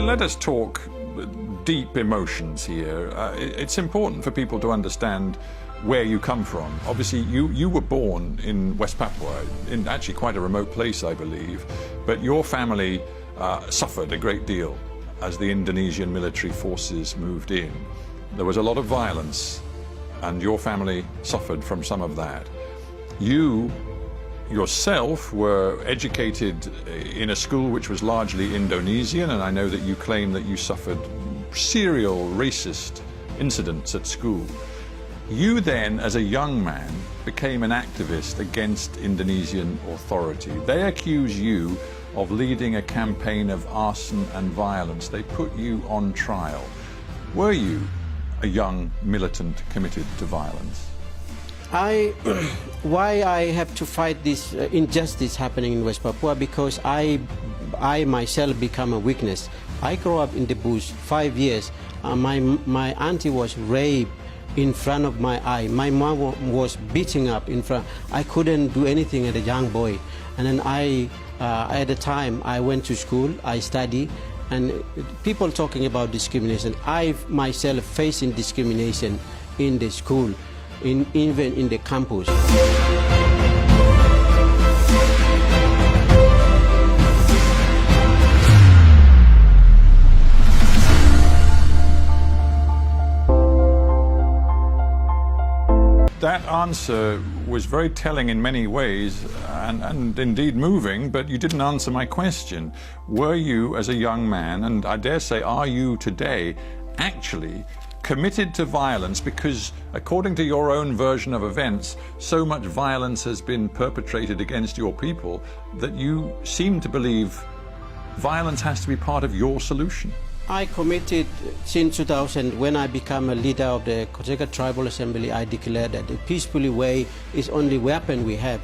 let us talk deep emotions here. It's important for people to understand where you come from. Obviously, you were born in West Papua, in actually quite a remote place, I believe, but your family suffered a great deal as the Indonesian military forces moved in. There was a lot of violence, and your family suffered from some of that. You yourself were educated in a school which was largely Indonesian, and I know that you claim that you suffered serial racist incidents at school. You then, as a young man, became an activist against Indonesian authority. They accuse you of leading a campaign of arson and violence. They put you on trial. Were you a young militant committed to violence? Why I have to fight this injustice happening in West Papua? Because I myself become a witness. I grew up in the bush 5 years. My auntie was raped in front of my eye. My mom was beating up in front. I couldn't do anything as a young boy. And then at the time, I went to school, I studied, and people talking about discrimination. I myself facing discrimination in the school, even in the campus. That answer was very telling in many ways and indeed moving, but you didn't answer my question. Were you, as a young man, and I dare say are you today, actually committed to violence because, according to your own version of events, so much violence has been perpetrated against your people that you seem to believe violence has to be part of your solution? I committed since 2000. When I became a leader of the Koteka Tribal Assembly, I declared that the peaceful way is only weapon we have.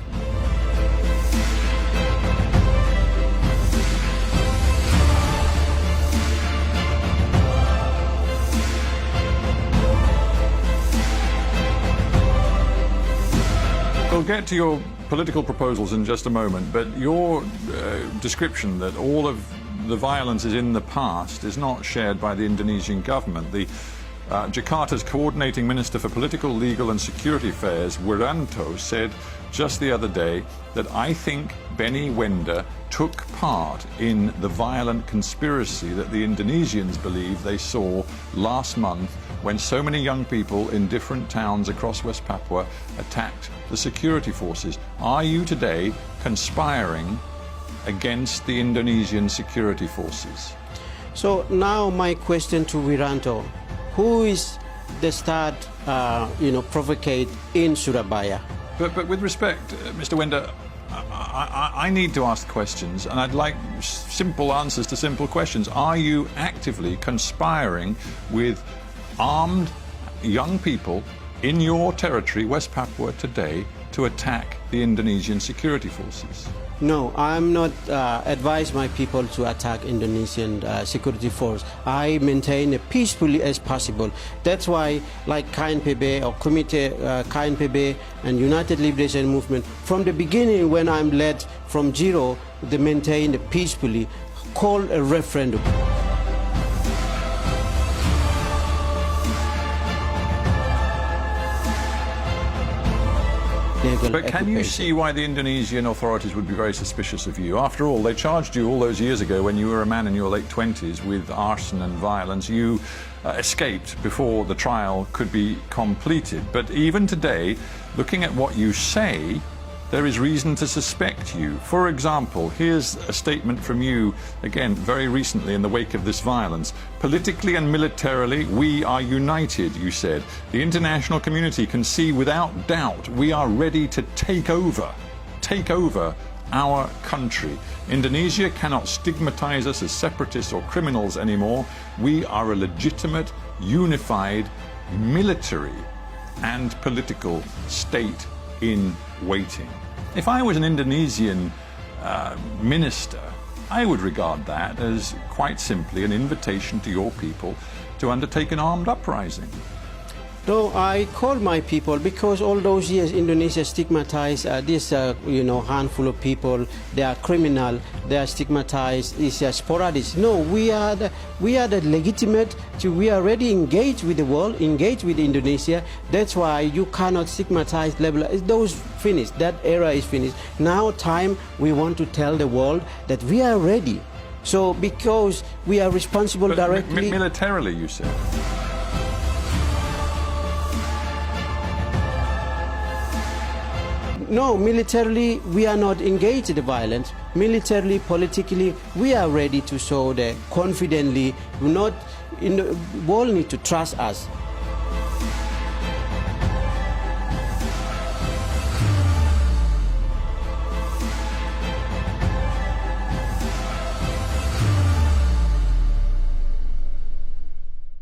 We'll get to your political proposals in just a moment, but your description that all of the violence is in the past is not shared by the Indonesian government. The Jakarta's Coordinating Minister for Political, Legal and Security Affairs, Wiranto, said just the other day that I think Benny Wenda took part in the violent conspiracy that the Indonesians believe they saw last month when so many young people in different towns across West Papua attacked the security forces. Are you today conspiring against the Indonesian security forces? So now my question to Wiranto, who is the start, provocate in Surabaya? But with respect, Mr. Wenda, I need to ask questions, and I'd like simple answers to simple questions. Are you actively conspiring with armed young people in your territory, West Papua, today, to attack the Indonesian security forces? No, I'm not advise my people to attack Indonesian security force. I maintain it peacefully as possible. That's why, like KNPB or Committee KNPB and United Liberation Movement, from the beginning when I'm led from zero, they maintain it peacefully, call a referendum. But can you see why the Indonesian authorities would be very suspicious of you? After all, they charged you all those years ago when you were a man in your late 20s with arson and violence. You escaped before the trial could be completed. But even today, looking at what you say, there is reason to suspect you. For example, here's a statement from you, again, very recently in the wake of this violence. Politically and militarily, we are united, you said. The international community can see without doubt we are ready to take over our country. Indonesia cannot stigmatize us as separatists or criminals anymore. We are a legitimate, unified, military and political state in waiting. If I was an Indonesian minister, I would regard that as quite simply an invitation to your people to undertake an armed uprising. No, I call my people because all those years Indonesia stigmatized this handful of people. They are criminal. They are stigmatized. It's sporadic. No, we are the legitimate. We are already engaged with the world, engaged with Indonesia. That's why you cannot stigmatize level. Those finished. That era is finished. Now time we want to tell the world that we are ready. So because we are responsible But directly. Militarily, you said. No, militarily we are not engaged in the violence. Militarily, politically, we are ready to show that confidently. Not in the world need to trust us.